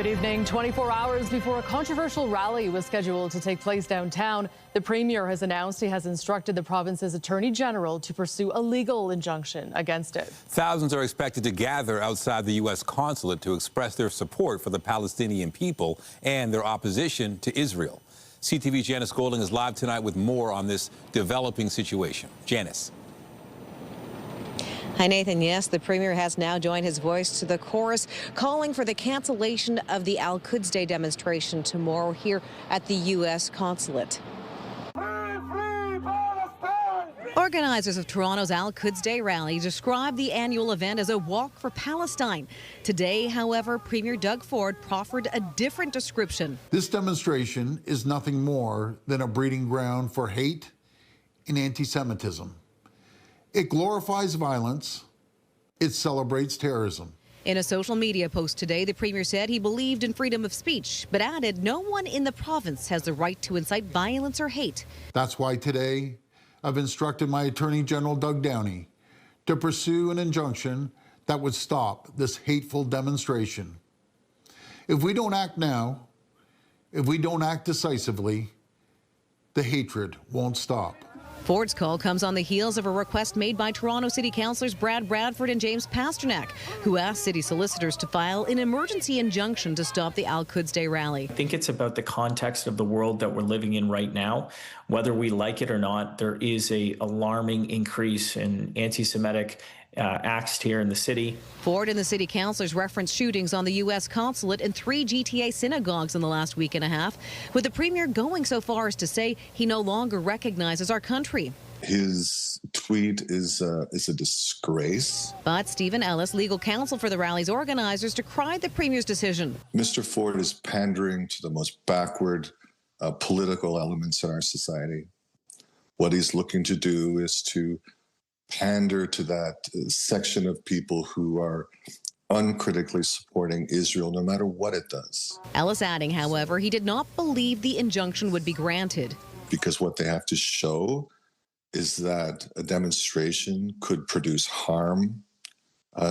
Good evening. 24 hours before a controversial rally was scheduled to take place downtown, the Premier has announced he has instructed the province's Attorney General to pursue a legal injunction against it. Thousands are expected to gather outside the U.S. consulate to express their support for the Palestinian people and their opposition to Israel. CTV's Janice Golding is live tonight with more on this developing situation. Janice. Hi, Nathan. Yes, the Premier has now joined his voice to the chorus, calling for the cancellation of the Al-Quds Day demonstration tomorrow here at the U.S. consulate. Organizers of Toronto's Al-Quds Day rally described the annual event as a walk for Palestine. Today, however, Premier Doug Ford proffered a different description. This demonstration is nothing more than a breeding ground for hate and anti-Semitism. It glorifies violence. It celebrates terrorism. In a social media post today, the Premier said he believed in freedom of speech, but added no one in the province has the right to incite violence or hate. That's why today I've instructed my Attorney General, Doug Downey, to pursue an injunction that would stop this hateful demonstration. If we don't act now, if we don't act decisively, the hatred won't stop. Ford's call comes on the heels of a request made by Toronto City Councillors Brad Bradford and James Pasternak, who asked city solicitors to file an emergency injunction to stop the Al-Quds Day rally. I think it's about the context of the world that we're living in right now. Whether we like it or not, there is an alarming increase in anti-Semitic acts here in the city. Ford and the city councillors referenced shootings on the U.S. consulate and 3 GTA synagogues in the last week and a half, with the Premier going so far as to say he no longer recognizes our country. His tweet is a disgrace. But Stephen Ellis, legal counsel for the rally's organizers, decried the Premier's decision. Mr. Ford is pandering to the most backward political elements in our society. What he's looking to do is to pander to that section of people who are uncritically supporting Israel, no matter what it does. Ellis adding, however, he did not believe the injunction would be granted. Because what they have to show is that a demonstration could produce harm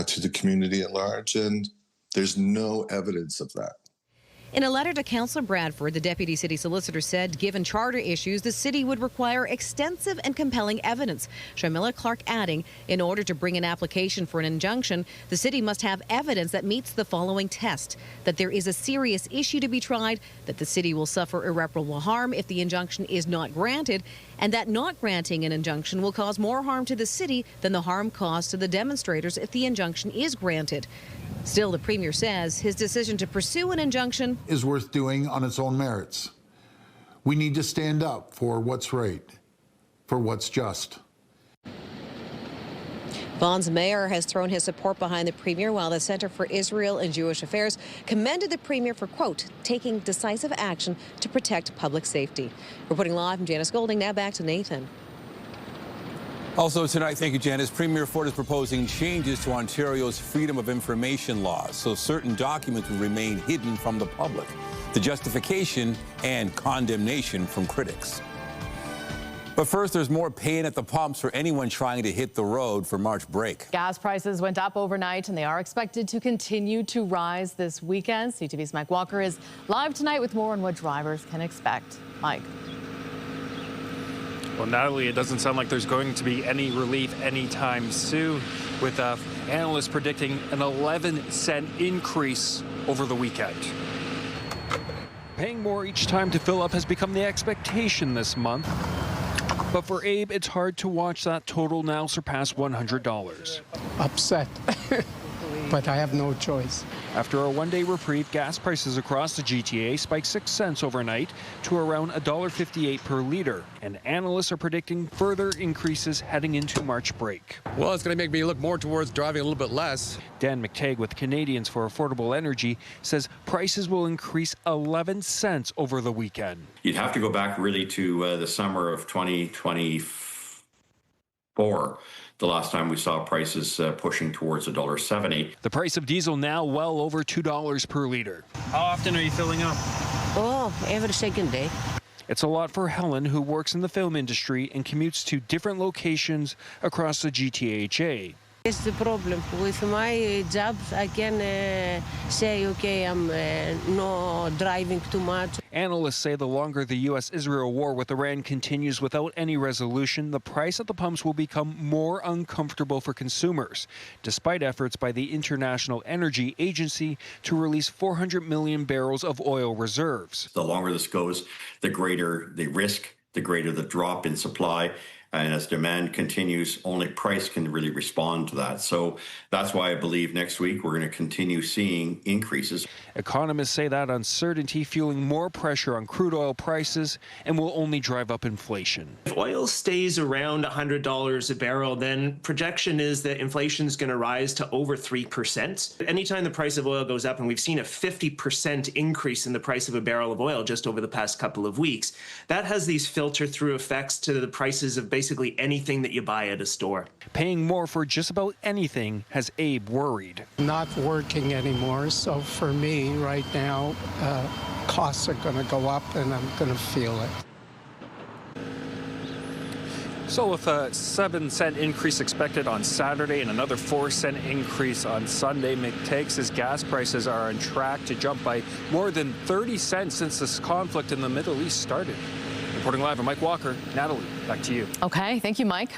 to the community at large, and there's no evidence of that. In a letter to Councillor Bradford, the Deputy City Solicitor said, given charter issues, the city would require extensive and compelling evidence. Shamila Clark adding, in order to bring an application for an injunction, the city must have evidence that meets the following test: that there is a serious issue to be tried, that the city will suffer irreparable harm if the injunction is not granted, and that not granting an injunction will cause more harm to the city than the harm caused to the demonstrators if the injunction is granted. Still, the Premier says his decision to pursue an injunction is worth doing on its own merits. We need to stand up for what's right, for what's just. Vaughan's mayor has thrown his support behind the Premier, while the Centre for Israel and Jewish Affairs commended the Premier for, quote, taking decisive action to protect public safety. Reporting live, I'm Janice Golding. Now back to Nathan. Also tonight, thank you, Janice, Premier Ford is proposing changes to Ontario's Freedom of Information laws so certain documents will remain hidden from the public. The justification and condemnation from critics. But first, there's more pain at the pumps for anyone trying to hit the road for March break. Gas prices went up overnight, and they are expected to continue to rise this weekend. CTV's Mike Walker is live tonight with more on what drivers can expect. Mike. Well, Natalie, it doesn't sound like there's going to be any relief anytime soon, with analysts predicting an 11-cent increase over the weekend. Paying more each time to fill up has become the expectation this month. But for Abe, it's hard to watch that total now surpass $100. Upset, but I have no choice. After a one-day reprieve, gas prices across the GTA spiked 6 cents overnight to around $1.58 per liter. And analysts are predicting further increases heading into March break. Well, it's going to make me look more towards driving a little bit less. Dan McTagg with Canadians for Affordable Energy says prices will increase 11 cents over the weekend. You'd have to go back really to the summer of 2024. The last time we saw prices pushing towards $1.70. The price of diesel now well over $2 per liter. How often are you filling up? Oh, every second day. It's a lot for Helen, who works in the film industry and commutes to different locations across the GTHA. It's the problem. With my job, I can say, okay, I'm not driving too much. Analysts say the longer the U.S.-Israel war with Iran continues without any resolution, the price at the pumps will become more uncomfortable for consumers, despite efforts by the International Energy Agency to release 400 million barrels of oil reserves. The longer this goes, the greater the risk, the greater the drop in supply. And as demand continues, only price can really respond to that. So that's why I believe next week we're going to continue seeing increases. Economists say that uncertainty fueling more pressure on crude oil prices and will only drive up inflation. If oil stays around $100 a barrel, then projection is that inflation is going to rise to over 3%. Anytime the price of oil goes up, and we've seen a 50% increase in the price of a barrel of oil just over the past couple of weeks, that has these filter-through effects to the prices of basically anything that you buy at a store. Paying more for just about anything has Abe worried. Not working anymore, so for me right now, costs are going to go up and I'm going to feel it. So with a 7-cent increase expected on Saturday and another 4-cent increase on Sunday, McTagg says gas prices are on track to jump by more than 30 cents since this conflict in the Middle East started. Reporting live, I'm Mike Walker. Natalie, back to you. Okay, thank you, Mike.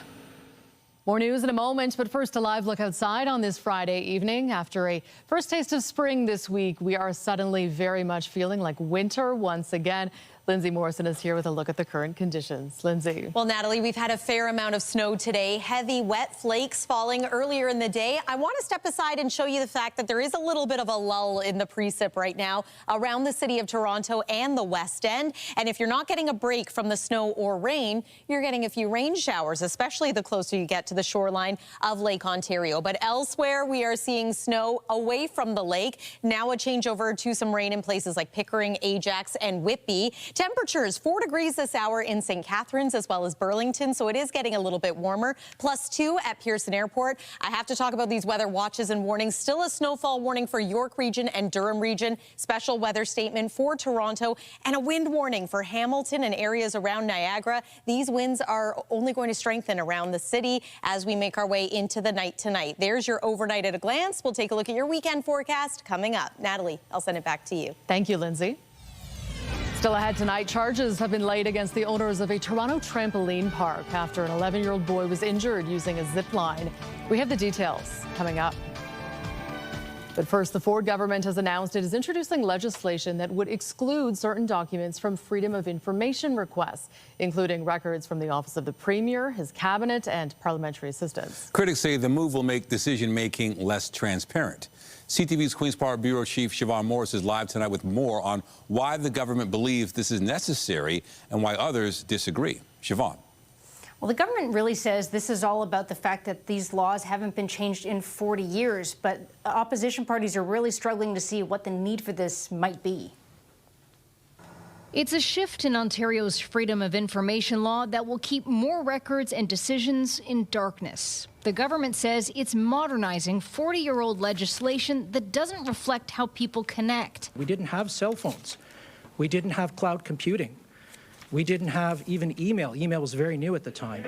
More news in a moment, but first a live look outside on this Friday evening. After a first taste of spring this week, we are suddenly very much feeling like winter once again. Lindsay Morrison is here with a look at the current conditions. Lindsay. Well, Natalie, we've had a fair amount of snow today. Heavy, wet flakes falling earlier in the day. I want to step aside and show you the fact that there is a little bit of a lull in the precip right now around the city of Toronto and the West End. And if you're not getting a break from the snow or rain, you're getting a few rain showers, especially the closer you get to the shoreline of Lake Ontario. But elsewhere, we are seeing snow away from the lake. Now a changeover to some rain in places like Pickering, Ajax, and Whitby. Temperatures 4 degrees this hour in St. Catharines as well as Burlington, so it is getting a little bit warmer. +2 at Pearson Airport. I have to talk about these weather watches and warnings. Still a snowfall warning for York region and Durham region. Special weather statement for Toronto and a wind warning for Hamilton and areas around Niagara. These winds are only going to strengthen around the city as we make our way into the night tonight. There's your overnight at a glance. We'll take a look at your weekend forecast coming up. Natalie, I'll send it back to you. Thank you, Lindsay. Still ahead tonight, charges have been laid against the owners of a Toronto trampoline park after an 11-year-old boy was injured using a zip line. We have the details coming up. But first, the Ford government has announced it is introducing legislation that would exclude certain documents from Freedom of Information requests, including records from the Office of the Premier, his cabinet, and parliamentary assistants. Critics say the move will make decision-making less transparent. CTV's Queen's Park Bureau Chief Siobhan Morris is live tonight with more on why the government believes this is necessary and why others disagree. Siobhan. Well, the government really says this is all about the fact that these laws haven't been changed in 40 years, but opposition parties are really struggling to see what the need for this might be. It's a shift in Ontario's Freedom of Information law that will keep more records and decisions in darkness. The government says it's modernizing 40-year-old legislation that doesn't reflect how people connect. We didn't have cell phones. We didn't have cloud computing. We didn't have even email. Email was very new at the time.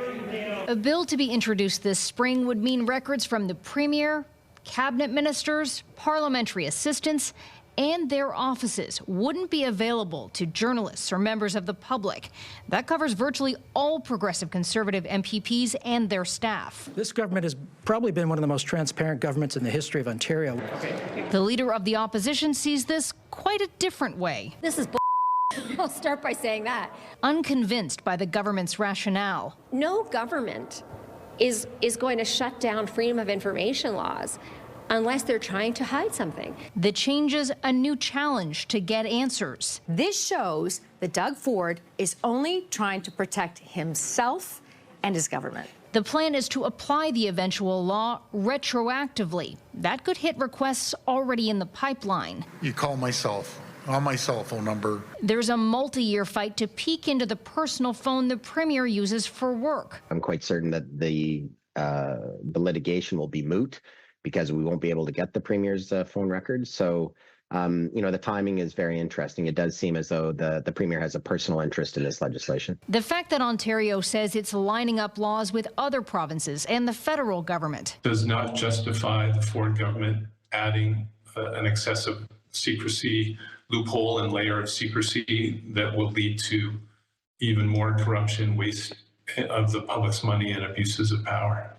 A bill to be introduced this spring would mean records from the Premier, cabinet ministers, parliamentary assistants, and their offices wouldn't be available to journalists or members of the public. That covers virtually all progressive Conservative MPPs and their staff. This government has probably been one of the most transparent governments in the history of Ontario. The leader of the opposition sees this quite a different way. This is I'll start by saying that. Unconvinced by the government's rationale. No government is going to shut down freedom of information laws unless they're trying to hide something. The changes a new challenge to get answers. This shows that Doug Ford is only trying to protect himself and his government. The plan is to apply the eventual law retroactively. That could hit requests already in the pipeline. You call myself on my cell phone number. There's a multi-year fight to peek into the personal phone the Premier uses for work. I'm quite certain that the litigation will be moot because we won't be able to get the Premier's phone records. So The timing is very interesting. It does seem as though the Premier has a personal interest in this legislation. The fact that Ontario says it's lining up laws with other provinces and the federal government does not justify the Ford government adding an excessive secrecy loophole and layer of secrecy that will lead to even more corruption, waste of the public's money, and abuses of power.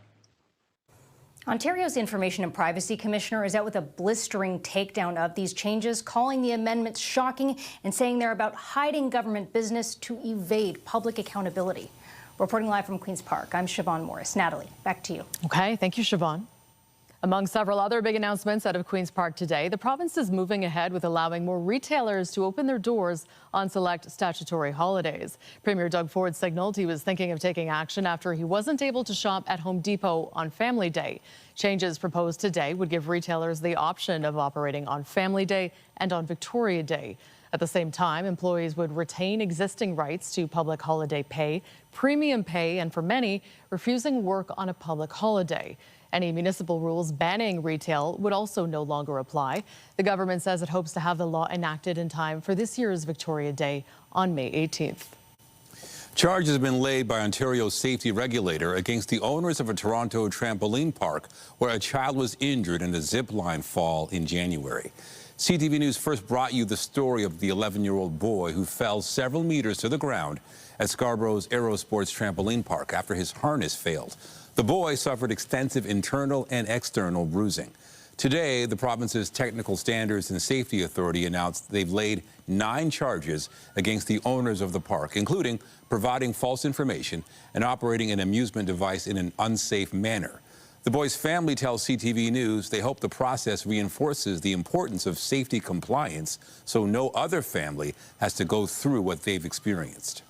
Ontario's Information and Privacy Commissioner is out with a blistering takedown of these changes, calling the amendments shocking and saying they're about hiding government business to evade public accountability. Reporting live from Queen's Park, I'm Siobhan Morris. Natalie, back to you. Okay, thank you, Siobhan. Among several other big announcements out of Queen's Park today, the province is moving ahead with allowing more retailers to open their doors on select statutory holidays. Premier Doug Ford signaled he was thinking of taking action after he wasn't able to shop at Home Depot on Family Day. Changes proposed today would give retailers the option of operating on Family Day and on Victoria Day. At the same time, employees would retain existing rights to public holiday pay, premium pay, and for many, refusing work on a public holiday. Any municipal rules banning retail would also no longer apply. The government says it hopes to have the law enacted in time for this year's Victoria Day on May 18th. Charges have been laid by Ontario's safety regulator against the owners of a Toronto trampoline park where a child was injured in a zipline fall in January. CTV News first brought you the story of the 11-year-old boy who fell several meters to the ground at Scarborough's Aerosports trampoline park after his harness failed. The boy suffered extensive internal and external bruising. Today, the province's Technical Standards and Safety Authority announced they've laid 9 charges against the owners of the park, including providing false information and operating an amusement device in an unsafe manner. The boy's family tells CTV News they hope the process reinforces the importance of safety compliance so no other family has to go through what they've experienced.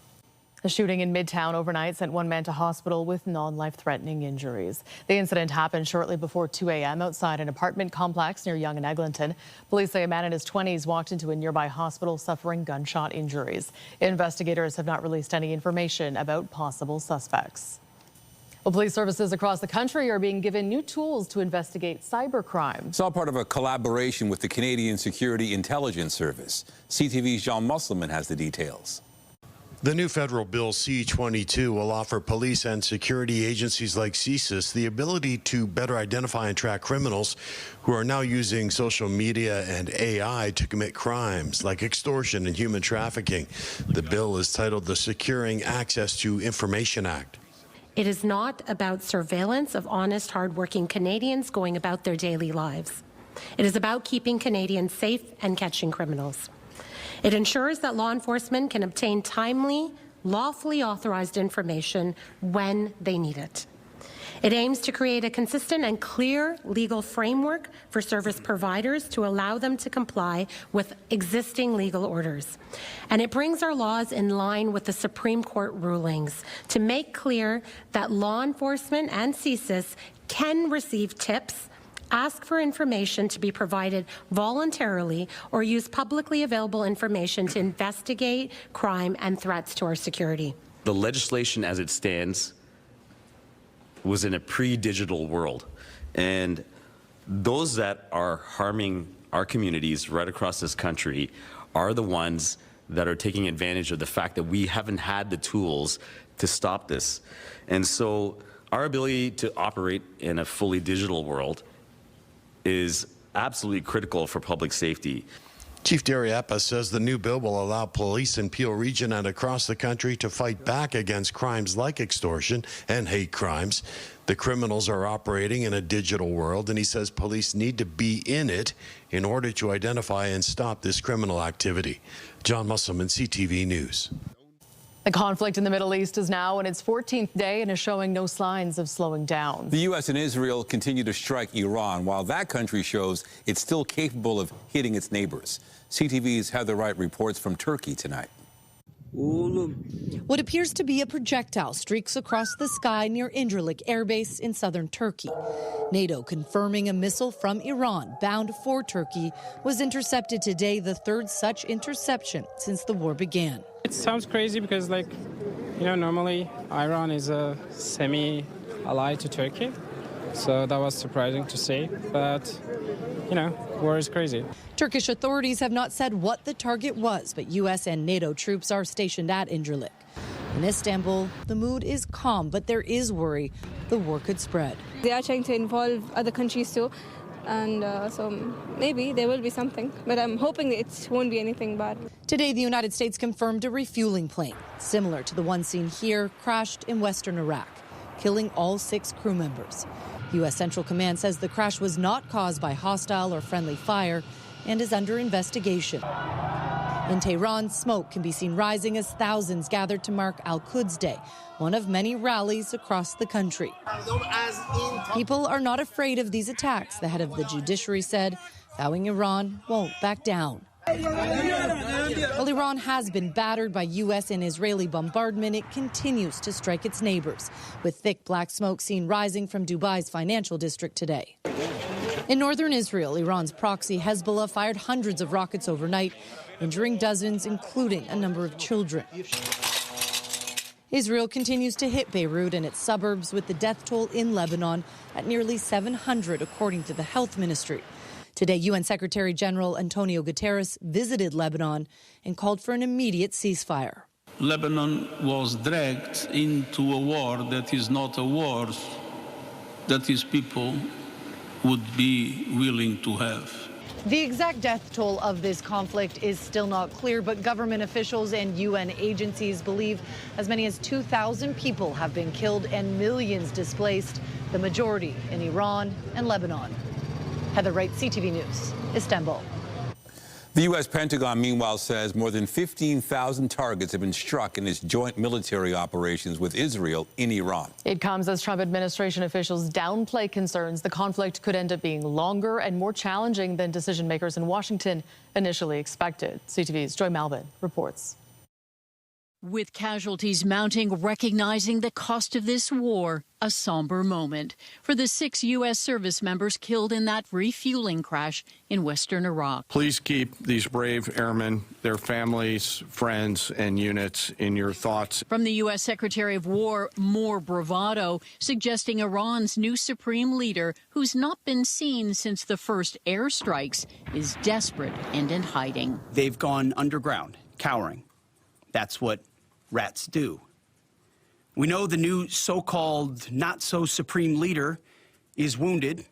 The shooting in Midtown overnight sent one man to hospital with non-life-threatening injuries. The incident happened shortly before 2 a.m. outside an apartment complex near Yonge and Eglinton. Police say a man in his 20s walked into a nearby hospital suffering gunshot injuries. Investigators have not released any information about possible suspects. Well, police services across the country are being given new tools to investigate cybercrime. It's all part of a collaboration with the Canadian Security Intelligence Service. CTV's John Musselman has the details. The new federal bill C-22 will offer police and security agencies like CSIS the ability to better identify and track criminals who are now using social media and AI to commit crimes like extortion and human trafficking. The bill is titled the Securing Access to Information Act. It is not about surveillance of honest, hardworking Canadians going about their daily lives. It is about keeping Canadians safe and catching criminals. It ensures that law enforcement can obtain timely, lawfully authorized information when they need it. It aims to create a consistent and clear legal framework for service providers to allow them to comply with existing legal orders. And it brings our laws in line with the Supreme Court rulings to make clear that law enforcement and CSIS can receive tips, ask for information to be provided voluntarily, or use publicly available information to investigate crime and threats to our security. The legislation as it stands was in a pre-digital world, and those that are harming our communities right across this country are the ones that are taking advantage of the fact that we haven't had the tools to stop this. And so our ability to operate in a fully digital world is absolutely critical for public safety. Chief Dariappa says the new bill will allow police in Peel Region and across the country to fight back against crimes like extortion and hate crimes. The criminals are operating in a digital world, and he says police need to be in it in order to identify and stop this criminal activity. John Musselman, CTV News. The conflict in the Middle East is now in its 14th day and is showing no signs of slowing down. The U.S. and Israel continue to strike Iran, while that country shows it's still capable of hitting its neighbors. CTV's Heather Wright reports from Turkey tonight. What appears to be a projectile streaks across the sky near Incirlik Air Base in southern Turkey. NATO confirming a missile from Iran bound for Turkey was intercepted today, the third such interception since the war began. It sounds crazy because, normally Iran is a semi-ally to Turkey. So that was surprising to see, but, you know, war is crazy. Turkish authorities have not said what the target was, but U.S. and NATO troops are stationed at Incirlik. In Istanbul, the mood is calm, but there is worry the war could spread. They are trying to involve other countries too, and so maybe there will be something, but I'm hoping it won't be anything bad. Today, the United States confirmed a refueling plane, similar to the one seen here, crashed in western Iraq, killing all 6 crew members. U.S. Central Command says the crash was not caused by hostile or friendly fire and is under investigation. In Tehran, smoke can be seen rising as thousands gathered to mark Al-Quds Day, one of many rallies across the country. People are not afraid of these attacks, the head of the judiciary said, vowing Iran won't back down. While Iran has been battered by U.S. and Israeli bombardment, it continues to strike its neighbors, with thick black smoke seen rising from Dubai's financial district today. In northern Israel, Iran's proxy Hezbollah fired hundreds of rockets overnight, injuring dozens, including a number of children. Israel continues to hit Beirut and its suburbs, with the death toll in Lebanon at nearly 700, according to the health ministry. Today, UN Secretary General Antonio Guterres visited Lebanon and called for an immediate ceasefire. Lebanon was dragged into a war that is not a war that its people would be willing to have. The exact death toll of this conflict is still not clear, but government officials and UN agencies believe as many as 2,000 people have been killed and millions displaced, the majority in Iran and Lebanon. Heather Wright, CTV News, Istanbul. The U.S. Pentagon, meanwhile, says more than 15,000 targets have been struck in its joint military operations with Israel in Iran. It comes as Trump administration officials downplay concerns the conflict could end up being longer and more challenging than decision makers in Washington initially expected. CTV's Joy Malvin reports. With casualties mounting, recognizing the cost of this war, a somber moment for the 6 U.S. service members killed in that refueling crash in western Iraq. Please keep these brave airmen, their families, friends, and units in your thoughts. From the U.S. Secretary of War, more bravado, suggesting Iran's new supreme leader, who's not been seen since the first airstrikes, is desperate and in hiding. They've gone underground, cowering. That's what rats do. We know the new so-called not-so-supreme leader is wounded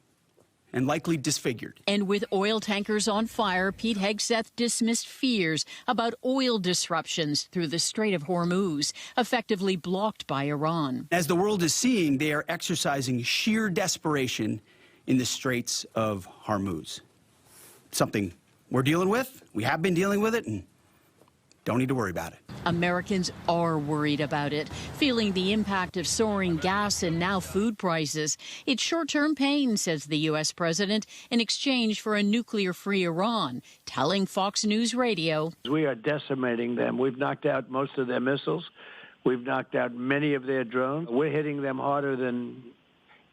and likely disfigured. And with oil tankers on fire, Pete Hegseth dismissed fears about oil disruptions through the Strait of Hormuz, effectively blocked by Iran. As the world is seeing, they are exercising sheer desperation in the Straits of Hormuz. Something we're dealing with, we have been dealing with it, and don't need to worry about it. Americans are worried about it, feeling the impact of soaring gas and now food prices. It's short-term pain, says the U.S. president, in exchange for a nuclear-free Iran, telling Fox News Radio. We are decimating them. We've knocked out most of their missiles. We've knocked out many of their drones. We're hitting them harder than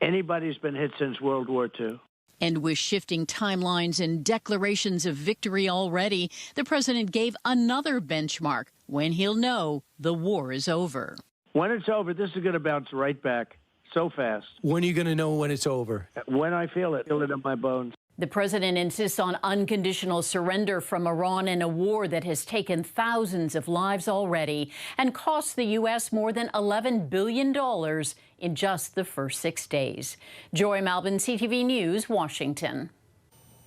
anybody's been hit since World War II. And with shifting timelines and declarations of victory already, the president gave another benchmark when he'll know the war is over. When it's over, this is going to bounce right back so fast. When are you going to know when it's over? When I feel it in my bones. The president insists on unconditional surrender from Iran in a war that has taken thousands of lives already and cost the U.S. more than $11 billion in just the first 6 days. Joy Malvin, CTV News, Washington.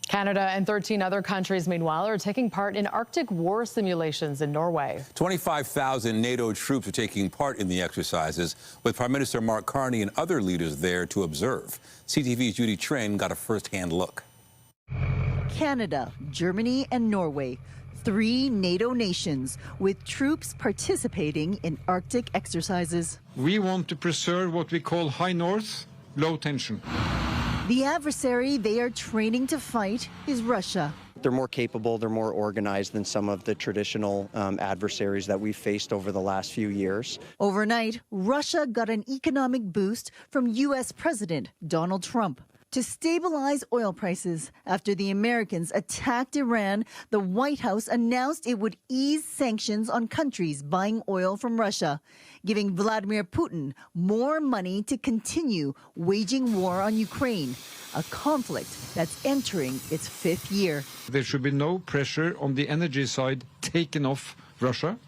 Canada and 13 other countries, meanwhile, are taking part in Arctic war simulations in Norway. 25,000 NATO troops are taking part in the exercises, with Prime Minister Mark Carney and other leaders there to observe. CTV's Judy Trin got a first-hand look. Canada, Germany, and Norway, 3 NATO nations with troops participating in Arctic exercises. We want to preserve what we call high north, low tension. The adversary they are training to fight is Russia. They're more capable, they're more organized than some of the traditional adversaries that we've faced over the last few years. Overnight, Russia got an economic boost from U.S. President Donald Trump. to stabilize oil prices. After the Americans attacked Iran, the White House announced it would ease sanctions on countries buying oil from Russia, giving Vladimir Putin more money to continue waging war on Ukraine, a conflict that's entering its 5th year. There should be no pressure on the energy side taken off Russia.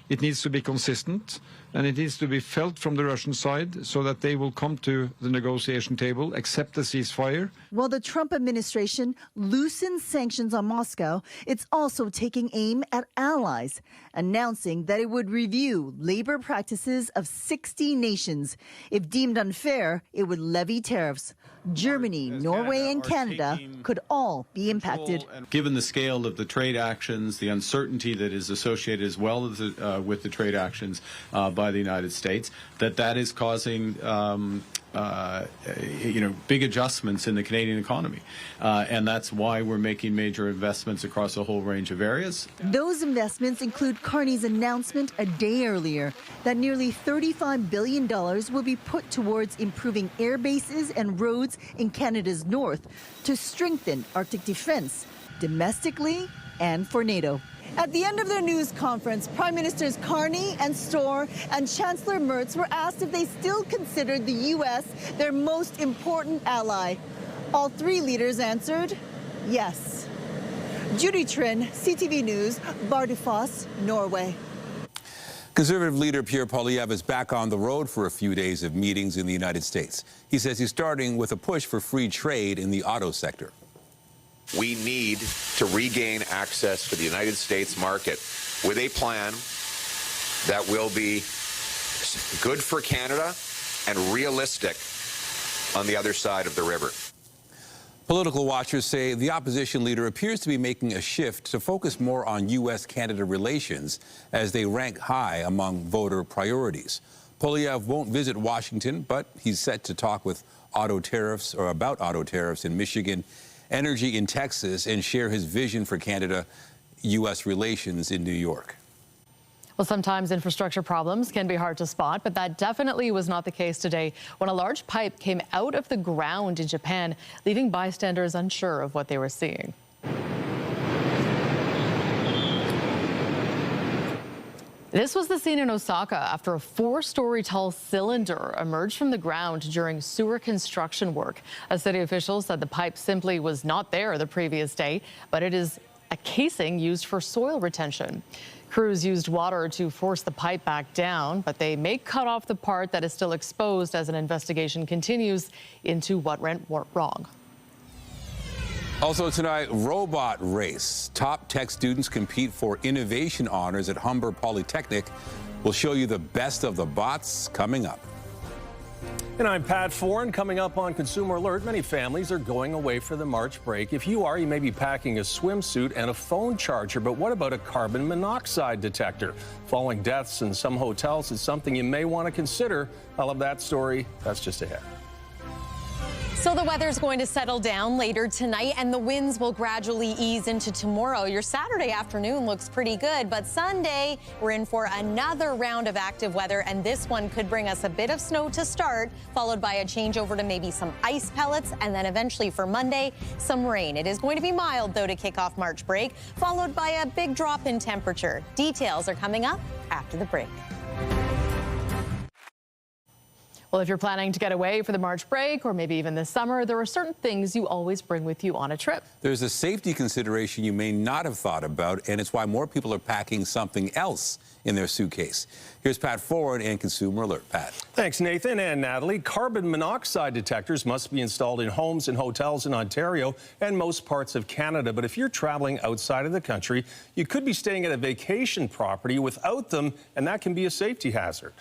It needs to be consistent, and it needs to be felt from the Russian side so that they will come to the negotiation table, accept the ceasefire. While the Trump administration loosens sanctions on Moscow, it's also taking aim at allies, announcing that it would review labor practices of 60 nations. If deemed unfair, it would levy tariffs. Germany, Norway, and Canada could all be impacted. Given the scale of the trade actions, the uncertainty that is associated as well as with the trade actions by the United States, that is causing big adjustments in the Canadian economy. And that's why we're making major investments across a whole range of areas. Those investments include Carney's announcement a day earlier that nearly $35 billion will be put towards improving air bases and roads in Canada's north to strengthen Arctic defense domestically and for NATO. At the end of their news conference, Prime Ministers Carney and Storr and Chancellor Merz were asked if they still considered the U.S. their most important ally. All three leaders answered yes. Judy Trinh, CTV News, Bardufoss, Norway. Conservative leader Pierre Poilievre is back on the road for a few days of meetings in the United States. He says he's starting with a push for free trade in the auto sector. We need to regain access to the United States market with a plan that will be good for Canada and realistic on the other side of the river. Political watchers say the opposition leader appears to be making a shift to focus more on U.S.-Canada relations as they rank high among voter priorities. Poilievre won't visit Washington, but he's set to talk with about auto tariffs in Michigan, energy in Texas, and share his vision for Canada-U.S. relations in New York. Well, sometimes infrastructure problems can be hard to spot, but that definitely was not the case today when a large pipe came out of the ground in Japan, leaving bystanders unsure of what they were seeing. This was the scene in Osaka after a 4-story tall cylinder emerged from the ground during sewer construction work. A city official said the pipe simply was not there the previous day, but it is a casing used for soil retention. Crews used water to force the pipe back down, but they may cut off the part that is still exposed as an investigation continues into what went wrong. Also tonight, robot race. Top tech students compete for innovation honors at Humber Polytechnic. We'll show you the best of the bots coming up. And I'm Pat Foran. Coming up on Consumer Alert, many families are going away for the March break. If you are, you may be packing a swimsuit and a phone charger. But what about a carbon monoxide detector? Falling deaths in some hotels is something you may want to consider. I'll have that story. That's just ahead. So the weather's going to settle down later tonight and the winds will gradually ease into tomorrow. Your Saturday afternoon looks pretty good, but Sunday we're in for another round of active weather, and this one could bring us a bit of snow to start, followed by a change over to maybe some ice pellets, and then eventually for Monday, some rain. It is going to be mild, though, to kick off March break, followed by a big drop in temperature. Details are coming up after the break. Well, if you're planning to get away for the March break or maybe even this summer, there are certain things you always bring with you on a trip. There's a safety consideration you may not have thought about, and it's why more people are packing something else in their suitcase. Here's Pat Foran and Consumer Alert. Pat. Thanks, Nathan and Natalie. Carbon monoxide detectors must be installed in homes and hotels in Ontario and most parts of Canada. But if you're traveling outside of the country, you could be staying at a vacation property without them, and that can be a safety hazard.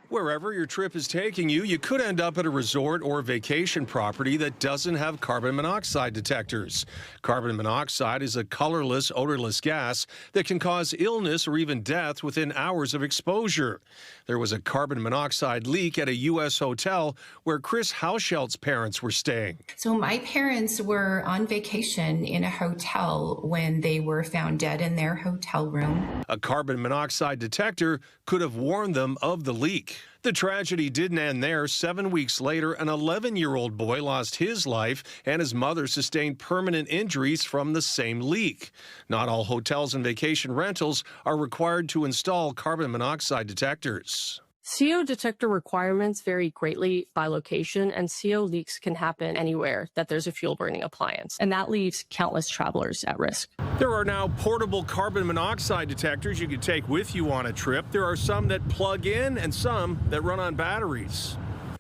Wherever your trip is taking you, you could end up at a resort or vacation property that doesn't have carbon monoxide detectors. Carbon monoxide is a colorless, odorless gas that can cause illness or even death within hours of exposure. There was a carbon monoxide leak at a U.S. hotel where Chris Hauschelt's parents were staying. So my parents were on vacation in a hotel when they were found dead in their hotel room. A carbon monoxide detector could have warned them of the leak. The tragedy didn't end there. 7 weeks later, an 11-year-old boy lost his life and his mother sustained permanent injuries from the same leak. Not all hotels and vacation rentals are required to install carbon monoxide detectors. CO detector requirements vary greatly by location, and CO leaks can happen anywhere that there's a fuel burning appliance, and that leaves countless travelers at risk. There are now portable carbon monoxide detectors you can take with you on a trip. There are some that plug in and some that run on batteries.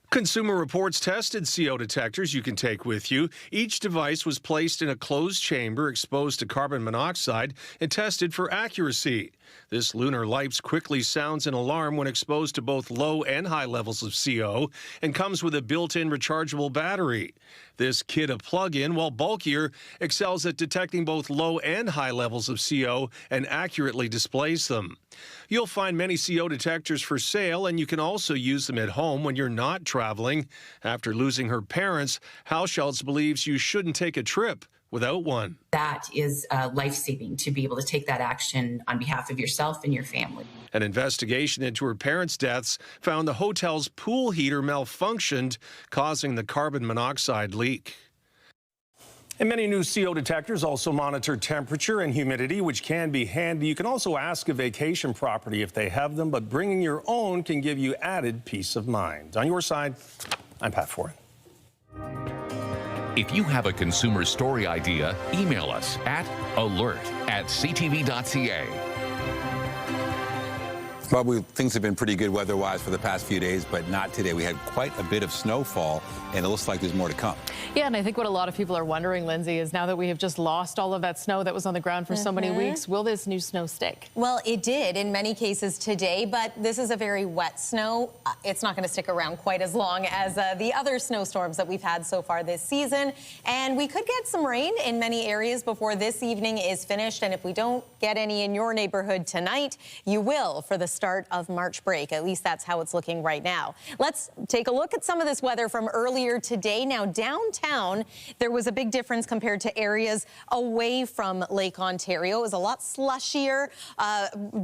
Consumer Reports tested CO detectors you can take with you. Each device was placed in a closed chamber exposed to carbon monoxide and tested for accuracy. This lunar lights quickly sounds an alarm when exposed to both low and high levels of CO and comes with a built-in rechargeable battery. This kit of plug-in, while bulkier, excels at detecting both low and high levels of CO and accurately displays them. You'll find many CO detectors for sale, and you can also use them at home when you're not traveling. After losing her parents, Halschultz believes you shouldn't take a trip without one. That is life-saving to be able to take that action on behalf of yourself and your family. An investigation into her parents' deaths found the hotel's pool heater malfunctioned, causing the carbon monoxide leak. And many new CO detectors also monitor temperature and humidity, which can be handy. You can also ask a vacation property if they have them, but bringing your own can give you added peace of mind. On your side, I'm Pat Foran. If you have a consumer story idea, email us at alert@ctv.ca. Well, things have been pretty good weather-wise for the past few days, but not today. We had quite a bit of snowfall, and it looks like there's more to come. Yeah, and I think what a lot of people are wondering, Lindsay, is now that we have just lost all of that snow that was on the ground for so many weeks, will this new snow stick? Well, it did in many cases today, but this is a very wet snow. It's not going to stick around quite as long as the other snowstorms that we've had so far this season. And we could get some rain in many areas before this evening is finished. And if we don't get any in your neighborhood tonight, you will for the start of March break. At least that's how it's looking right now. Let's take a look at some of this weather from earlier today. Now, downtown, there was a big difference compared to areas away from Lake Ontario. It was a lot slushier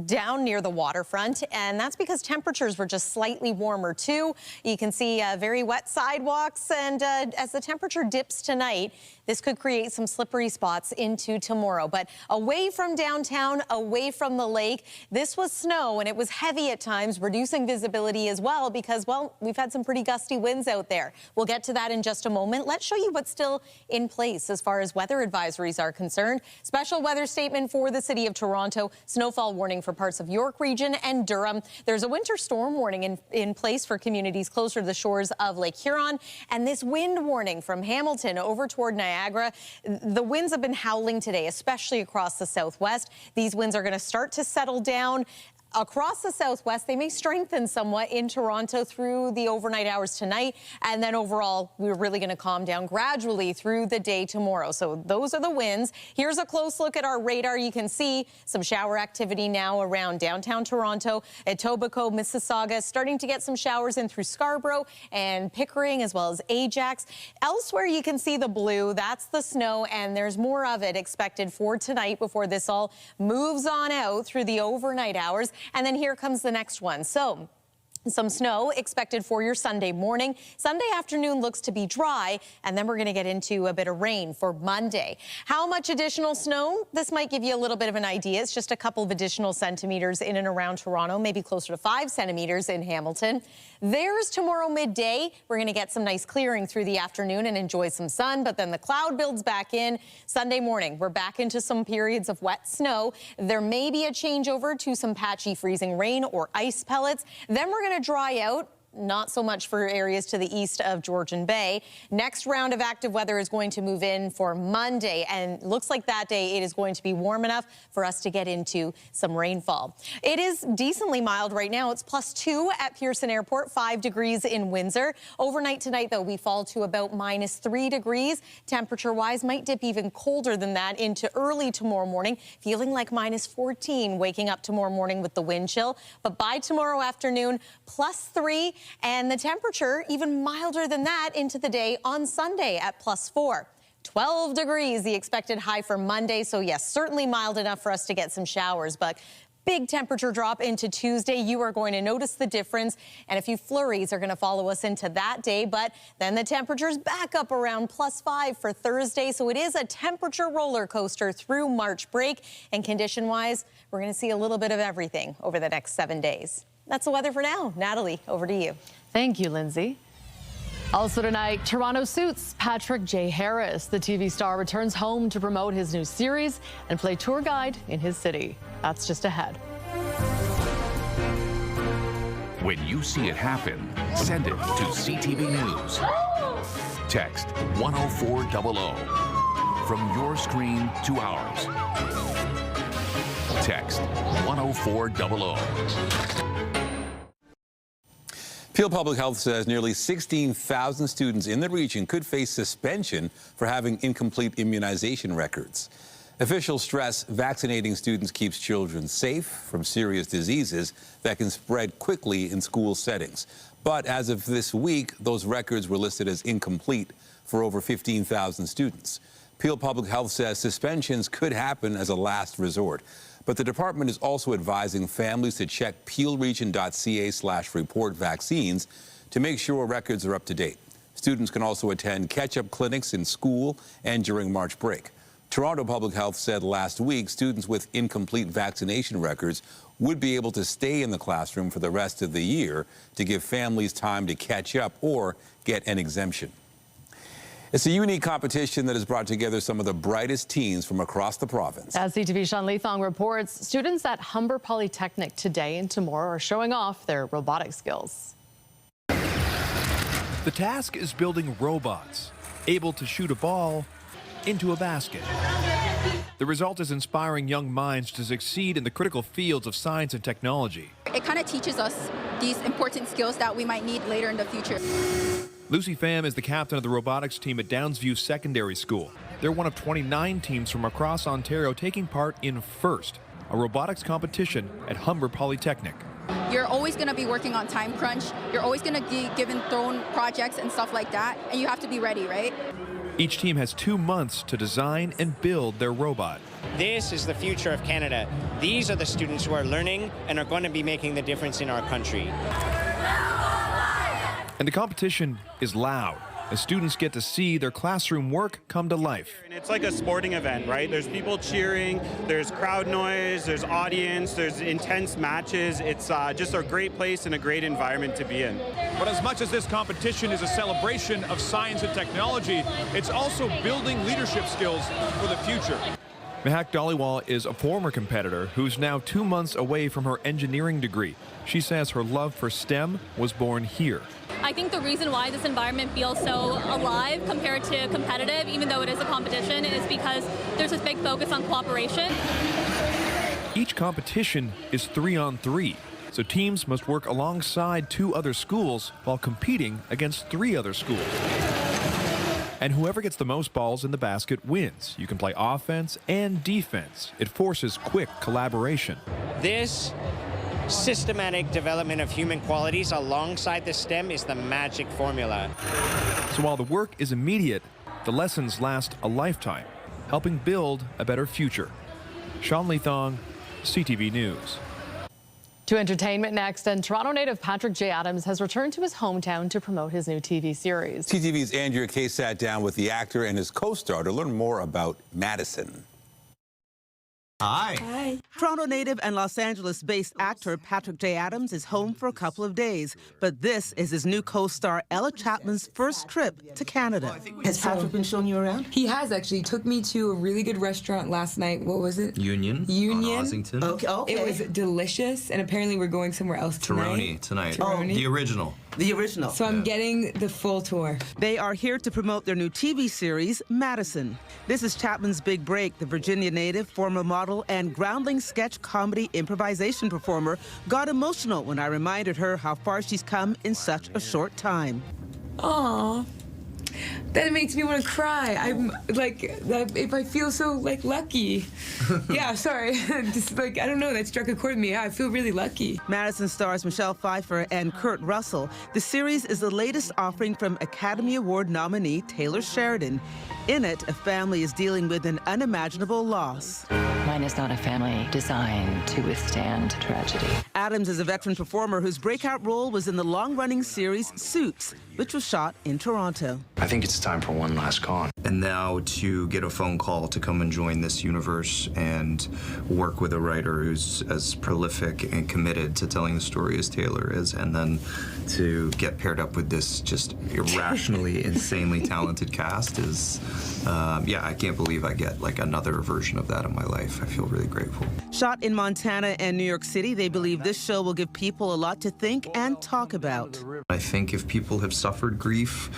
down near the waterfront, and that's because temperatures were just slightly warmer too. You can see very wet sidewalks, and as the temperature dips tonight, this could create some slippery spots into tomorrow. But away from downtown, away from the lake, this was snow, and it was heavy at times, reducing visibility as well because, well, we've had some pretty gusty winds out there. We'll get to that in just a moment. Let's show you what's still in place as far as weather advisories are concerned. Special weather statement for the city of Toronto, snowfall warning for parts of York Region and Durham. There's a winter storm warning in place for communities closer to the shores of Lake Huron, and this wind warning from Hamilton over toward Niagara. The winds have been howling today, especially across the southwest. These winds are going to start to settle down across the southwest. They may strengthen somewhat in Toronto through the overnight hours tonight, and then overall we're really going to calm down gradually through the day tomorrow. So those are the winds. Here's a close look at our radar. You can see some shower activity now around downtown Toronto, Etobicoke, Mississauga, starting to get some showers in through Scarborough and Pickering as well as Ajax. Elsewhere you can see the blue. That's the snow, and there's more of it expected for tonight before this all moves on out through the overnight hours. And then here comes the next one. So some snow expected for your Sunday morning. Sunday afternoon looks to be dry, and then we're going to get into a bit of rain for Monday. How much additional snow? This might give you a little bit of an idea. It's just a couple of additional centimeters in and around Toronto, maybe closer to 5 centimeters in Hamilton. There's tomorrow midday. We're going to get some nice clearing through the afternoon and enjoy some sun, but then the cloud builds back in. Sunday morning, we're back into some periods of wet snow. There may be a changeover to some patchy freezing rain or ice pellets. Then we're going to dry out. Not so much for areas to the east of Georgian Bay. Next round of active weather is going to move in for Monday, and looks like that day it is going to be warm enough for us to get into some rainfall. It is decently mild right now. It's +2 at Pearson Airport, 5 degrees in Windsor. Overnight tonight, though, we fall to about -3 degrees. Temperature-wise, might dip even colder than that into early tomorrow morning, feeling like -14 waking up tomorrow morning with the wind chill. But by tomorrow afternoon, +3. And the temperature even milder than that into the day on Sunday at +4. 12 degrees, the expected high for Monday. So yes, certainly mild enough for us to get some showers, but big temperature drop into Tuesday. You are going to notice the difference, and a few flurries are going to follow us into that day. But then the temperature's back up around +5 for Thursday. So it is a temperature roller coaster through March break. And condition-wise, we're going to see a little bit of everything over the next 7 days. That's the weather for now. Natalie, over to you. Thank you, Lindsay. Also tonight, Toronto Suits Patrick J. Harris. The TV star returns home to promote his new series and play tour guide in his city. That's just ahead. When you see it happen, send it to CTV News. Text 10400 from your screen to ours. Text 10400. Peel Public Health says nearly 16,000 students in the region could face suspension for having incomplete immunization records. Officials stress vaccinating students keeps children safe from serious diseases that can spread quickly in school settings. But as of this week, those records were listed as incomplete for over 15,000 students. Peel Public Health says suspensions could happen as a last resort. But the department is also advising families to check peelregion.ca/report vaccines to make sure records are up to date. Students can also attend catch-up clinics in school and during March break. Toronto Public Health said last week students with incomplete vaccination records would be able to stay in the classroom for the rest of the year to give families time to catch up or get an exemption. It's a unique competition that has brought together some of the brightest teens from across the province. As CTV's Sean Leithong reports, students at Humber Polytechnic today and tomorrow are showing off their robotic skills. The task is building robots, able to shoot a ball into a basket. The result is inspiring young minds to succeed in the critical fields of science and technology. It kind of teaches us these important skills that we might need later in the future. Lucy Pham is the captain of the robotics team at Downsview Secondary School. They're one of 29 teams from across Ontario taking part in FIRST, a robotics competition at Humber Polytechnic. You're always going to be working on time crunch. You're always going to be thrown projects and stuff like that, and you have to be ready, right? Each team has 2 months to design and build their robot. This is the future of Canada. These are the students who are learning and are going to be making the difference in our country. And the competition is loud as students get to see their classroom work come to life. It's like a sporting event, right? There's people cheering, there's crowd noise, there's audience, there's intense matches. It's just a great place and a great environment to be in. But as much as this competition is a celebration of science and technology, it's also building leadership skills for the future. Mehak Dhaliwal is a former competitor who's now 2 months away from her engineering degree. She says her love for STEM was born here. I think the reason why this environment feels so alive compared to competitive, even though it is a competition, is because there's this big focus on cooperation. Each competition is 3-on-3, so teams must work alongside 2 other schools while competing against 3 other schools. And whoever gets the most balls in the basket wins. You can play offense and defense. It forces quick collaboration. This systematic development of human qualities alongside the STEM is the magic formula. So while the work is immediate, the lessons last a lifetime, helping build a better future. Sean Leithong, CTV News. To entertainment next, and Toronto native Patrick J. Adams has returned to his hometown to promote his new TV series. CTV's Andrea Kay sat down with the actor and his co-star to learn more about Madison. Hi. Hi. Toronto native and Los Angeles-based actor Patrick J. Adams is home for a couple of days, but this is his new co-star Ella Chapman's first trip to Canada. Has Patrick been showing you around? He has, actually. He took me to a really good restaurant last night. What was it? Union. On Ossington. Okay. It was delicious, and apparently we're going somewhere else tonight. Tonight. Oh, the original. The original. So I'm getting the full tour. They are here to promote their new TV series, Madison. This is Chapman's big break. The Virginia native, former model, and groundling sketch comedy improvisation performer got emotional when I reminded her how far she's come in such a short time. Aww. That makes me want to cry. I'm like, if I feel so lucky. Yeah, sorry. Just I don't know, that struck a chord with me. Yeah, I feel really lucky. Madison stars Michelle Pfeiffer and Kurt Russell. The series is the latest offering from Academy Award nominee Taylor Sheridan. In it, a family is dealing with an unimaginable loss. Mine is not a family designed to withstand tragedy. Adams is a veteran performer whose breakout role was in the long-running series Suits, which was shot in Toronto. I think it's time for one last con. And now to get a phone call to come and join this universe and work with a writer who's as prolific and committed to telling the story as Taylor is, and then to get paired up with this just irrationally, insanely talented cast is, yeah, I can't believe I get like another version of that in my life. I feel really grateful. Shot in Montana and New York City, they believe this show will give people a lot to think and talk about. I think if people have suffered grief,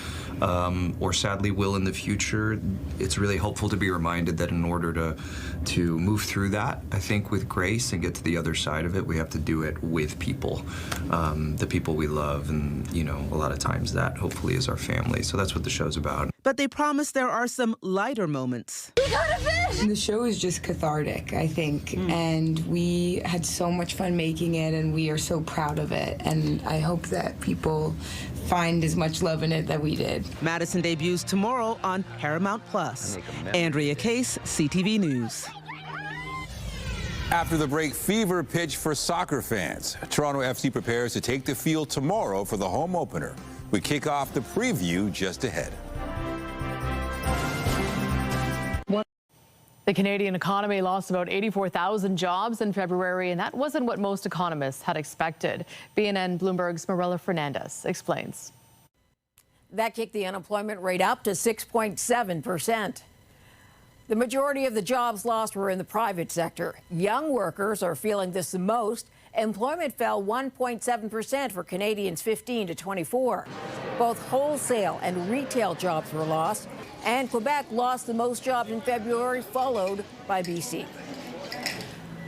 or sadly will in the future, it's really helpful to be reminded that in order to move through that, I think with grace and get to the other side of it, we have to do it with people, the people we love, and you know, a lot of times that hopefully is our family. So that's what the show's about. But they promise there are some lighter moments. We got a fish! The show is just cathartic, I think, and we had so much fun making it, and we are so proud of it, and I hope that people find as much love in it that we did. Madison debuts tomorrow on Paramount+. Andrea Case, CTV News. After the break, fever pitch for soccer fans. Toronto FC prepares to take the field tomorrow for the home opener. We kick off the preview just ahead. The Canadian economy lost about 84,000 jobs in February, and that wasn't what most economists had expected. BNN Bloomberg's Marilla Fernandez explains. That kicked the unemployment rate up to 6.7%. The majority of the jobs lost were in the private sector. Young workers are feeling this the most. Employment fell 1.7% for Canadians 15 to 24. Both wholesale and retail jobs were lost, and Quebec lost the most jobs in February, followed by BC.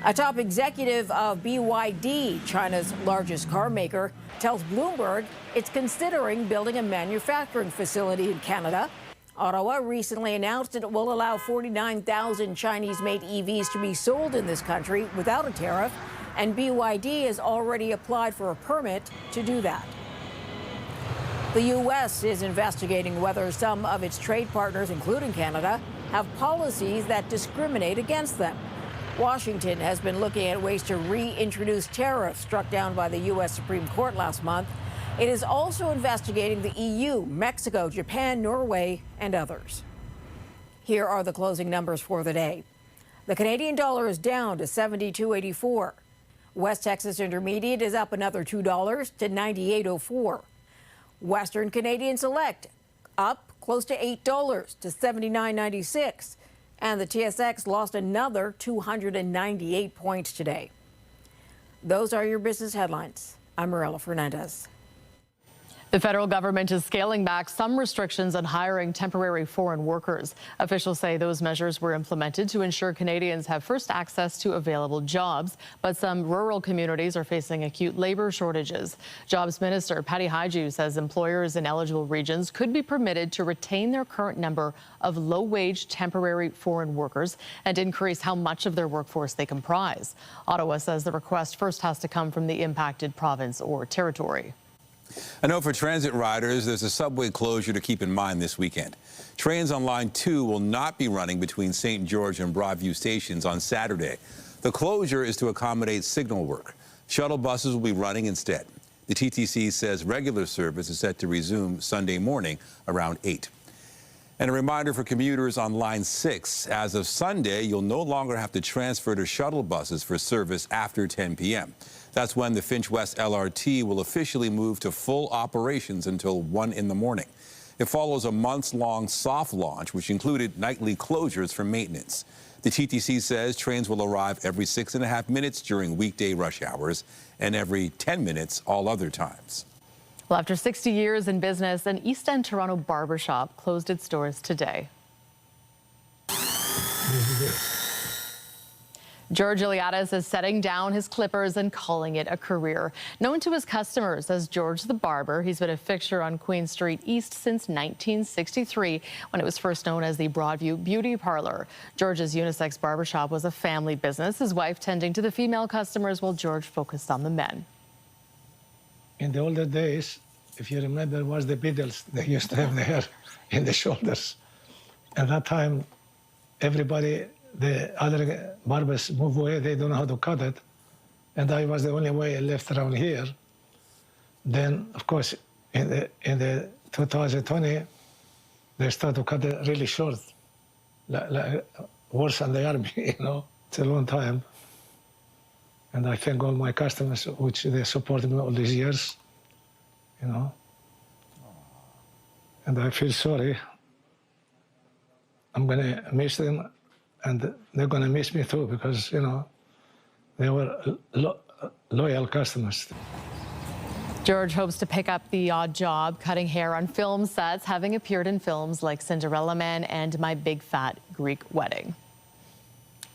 A top executive of BYD, China's largest car maker, tells Bloomberg it's considering building a manufacturing facility in Canada. Ottawa recently announced it will allow 49,000 Chinese-made EVs to be sold in this country without a tariff, and BYD has already applied for a permit to do that. The U.S. is investigating whether some of its trade partners, including Canada, have policies that discriminate against them. Washington has been looking at ways to reintroduce tariffs struck down by the U.S. Supreme Court last month. It is also investigating the EU, Mexico, Japan, Norway, and others. Here are the closing numbers for the day. The Canadian dollar is down to $72.84. West Texas Intermediate is up another $2 to $98.04. Western Canadian Select up close to $8 to $79.96. And the TSX lost another 298 points today. Those are your business headlines. I'm Marilla Fernandez. The federal government is scaling back some restrictions on hiring temporary foreign workers. Officials say those measures were implemented to ensure Canadians have first access to available jobs, but some rural communities are facing acute labor shortages. Jobs Minister Patty Hajdu says employers in eligible regions could be permitted to retain their current number of low-wage temporary foreign workers and increase how much of their workforce they comprise. Ottawa says the request first has to come from the impacted province or territory. I know for transit riders, there's a subway closure to keep in mind this weekend. Trains on Line 2 will not be running between St. George and Broadview stations on Saturday. The closure is to accommodate signal work. Shuttle buses will be running instead. The TTC says regular service is set to resume Sunday morning around 8. And a reminder for commuters on Line 6, as of Sunday, you'll no longer have to transfer to shuttle buses for service after 10 p.m. That's when the Finch West LRT will officially move to full operations until 1 in the morning. It follows a months-long soft launch, which included nightly closures for maintenance. The TTC says trains will arrive every 6.5 minutes during weekday rush hours and every 10 minutes all other times. Well, after 60 years in business, an East End Toronto barbershop closed its doors today. George Iliadis is setting down his clippers and calling it a career. Known to his customers as George the Barber, he's been a fixture on Queen Street East since 1963, when it was first known as the Broadview Beauty Parlor. George's unisex barbershop was a family business, his wife tending to the female customers while George focused on the men. In the older days, if you remember, was the Beatles. They used to have the hair in the shoulders. At that time, everybody the other barbers move away, they don't know how to cut it. And I was the only way left around here. Then, of course, in the 2020, they start to cut it really short, like worse than the army, you know. It's a long time. And I thank all my customers, which they supported me all these years, you know. And I feel sorry. I'm gonna miss them, and they're gonna miss me too, because, you know, they were loyal customers. George hopes to pick up the odd job cutting hair on film sets, having appeared in films like Cinderella Man and My Big Fat Greek Wedding.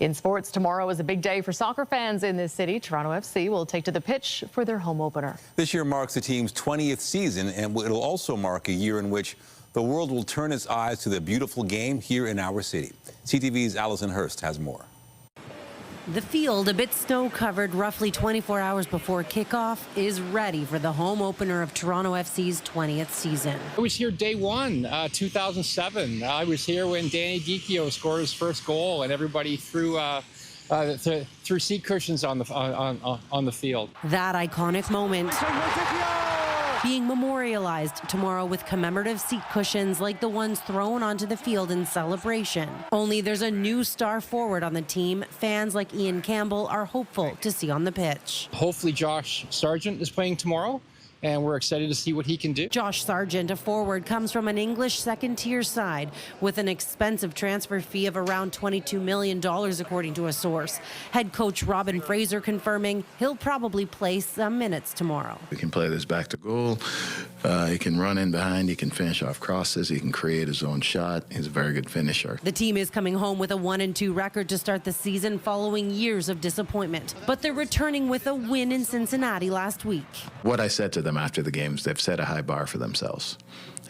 In sports, tomorrow is a big day for soccer fans in this city. Toronto FC will take to the pitch for their home opener. This year marks the team's 20th season, and it'll also mark a year in which the world will turn its eyes to the beautiful game here in our city. CTV's Allison Hurst has more. The field, a bit snow-covered roughly 24 hours before kickoff, is ready for the home opener of Toronto FC's 20th season. I was here day one, 2007. I was here when Danny Dicchio scored his first goal, and everybody threw seat cushions on the field. That iconic moment being memorialized tomorrow with commemorative seat cushions like the ones thrown onto the field in celebration. Only there's a new star forward on the team fans like Ian Campbell are hopeful to see on the pitch. Hopefully Josh Sargent is playing tomorrow, and we're excited to see what he can do. Josh Sargent, a forward, comes from an English second-tier side with an expensive transfer fee of around $22 million, according to a source. Head coach Robin Fraser confirming he'll probably play some minutes tomorrow. He can play this back to goal. He can run in behind. He can finish off crosses. He can create his own shot. He's a very good finisher. The team is coming home with a 1-2 record to start the season following years of disappointment. But they're returning with a win in Cincinnati last week. What I said to them after the games, they've set a high bar for themselves,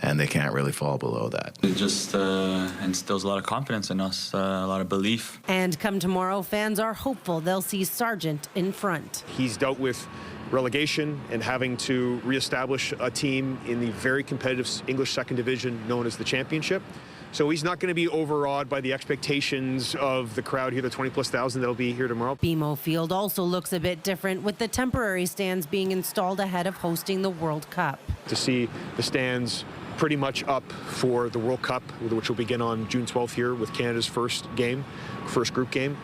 and they can't really fall below that. It just instills a lot of confidence in us, a lot of belief. And come tomorrow, fans are hopeful they'll see Sargent in front. He's dealt with relegation and having to reestablish a team in the very competitive English second division known as the Championship. So he's not going to be overawed by the expectations of the crowd here, the 20+ thousand that'll be here tomorrow. BMO Field also looks a bit different, with the temporary stands being installed ahead of hosting the World Cup. To see the stands pretty much up for the World Cup, which will begin on June 12th here with Canada's first group game,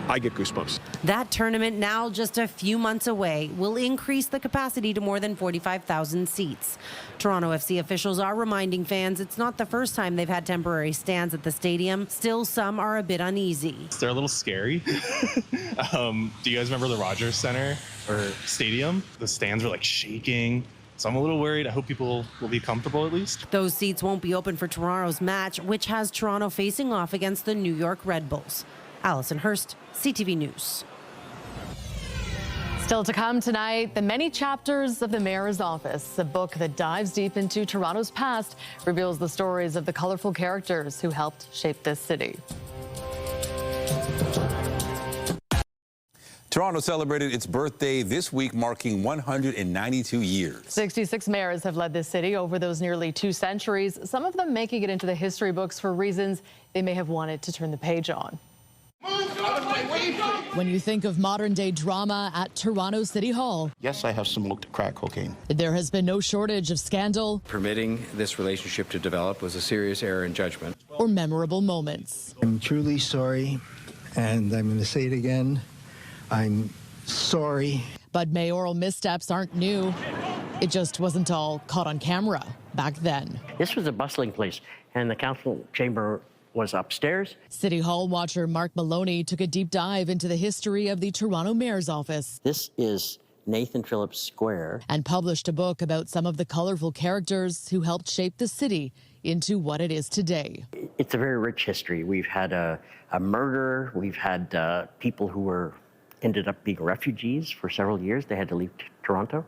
I get goosebumps. That tournament, now just a few months away, will increase the capacity to more than 45,000 seats. Toronto FC officials are reminding fans it's not the first time they've had temporary stands at the stadium. Still, some are a bit uneasy. They're a little scary. Do you guys remember the Rogers Center or Stadium? The stands were like shaking. So I'm a little worried. I hope people will be comfortable at least. Those seats won't be open for tomorrow's match, which has Toronto facing off against the New York Red Bulls. Allison Hurst, CTV News. Still to come tonight, the many chapters of the Mayor's Office, a book that dives deep into Toronto's past, reveals the stories of the colorful characters who helped shape this city. Toronto celebrated its birthday this week, marking 192 years. 66 mayors have led this city over those nearly 2 centuries, some of them making it into the history books for reasons they may have wanted to turn the page on. When you think of modern-day drama at Toronto City Hall, yes, I have smoked crack cocaine. There has been no shortage of scandal. Permitting this relationship to develop was a serious error in judgment. Or memorable moments. I'm truly sorry, and I'm going to say it again. I'm sorry. But mayoral missteps aren't new. It just wasn't all caught on camera back then. This was a bustling place, and the council chamber was upstairs. City Hall watcher Mark Maloney took a deep dive into the history of the Toronto Mayor's Office. This is Nathan Phillips Square. And published a book about some of the colorful characters who helped shape the city into what it is today. It's a very rich history. We've had a murder. We've had people who ended up being refugees for several years. They had to leave Toronto.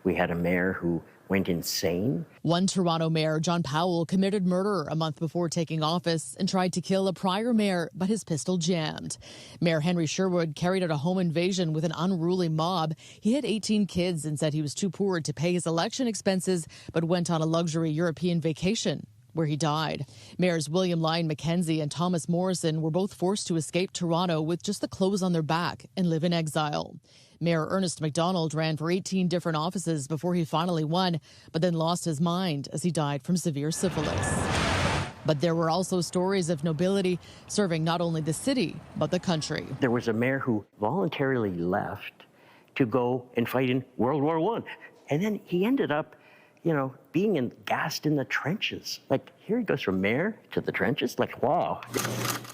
We had a mayor who went insane. One Toronto mayor, John Powell, committed murder a month before taking office and tried to kill a prior mayor, but his pistol jammed. Mayor Henry Sherwood carried out a home invasion with an unruly mob. He had 18 kids and said he was too poor to pay his election expenses, but went on a luxury European vacation where he died. Mayors William Lyon Mackenzie and Thomas Morrison were both forced to escape Toronto with just the clothes on their back and live in exile. Mayor Ernest MacDonald ran for 18 different offices before he finally won, but then lost his mind as he died from severe syphilis. But there were also stories of nobility serving not only the city, but the country. There was a mayor who voluntarily left to go and fight in World War I. And then he ended up, being gassed in the trenches. Like, here he goes from mayor to the trenches. Like, wow.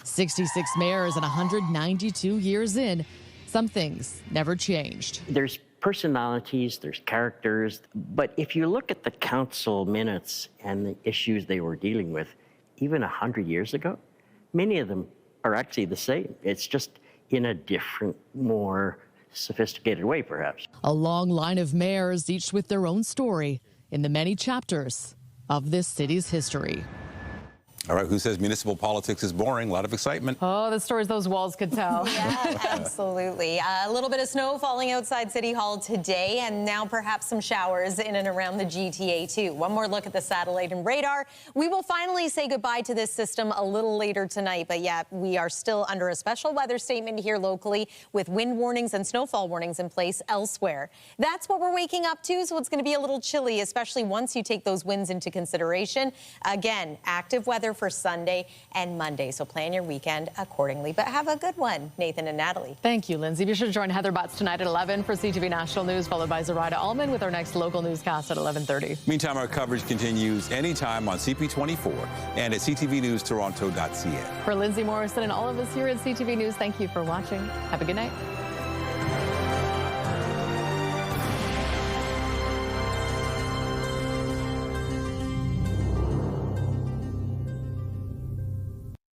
66 mayors and 192 years in, some things never changed. There's personalities, there's characters, but if you look at the council minutes and the issues they were dealing with, even 100 years ago, many of them are actually the same. It's just in a different, more sophisticated way, perhaps. A long line of mayors, each with their own story in the many chapters of this city's history. All right, who says municipal politics is boring? A lot of excitement. Oh, the stories those walls could tell. Yeah, absolutely. A little bit of snow falling outside City Hall today, and now perhaps some showers in and around the GTA, too. One more look at the satellite and radar. We will finally say goodbye to this system a little later tonight, but yeah, we are still under a special weather statement here locally with wind warnings and snowfall warnings in place elsewhere. That's what we're waking up to, so it's going to be a little chilly, especially once you take those winds into consideration. Again, active weather for Sunday and Monday, so plan your weekend accordingly. But have a good one, Nathan and Natalie. Thank you, Lindsay. Be sure to join Heather Butts tonight at 11 for CTV National News, followed by Zoraida Allman with our next local newscast at 11:30. Meantime, our coverage continues anytime on CP24 and at ctvnewstoronto.ca. For Lindsay Morrison and all of us here at CTV News, thank you for watching. Have a good night.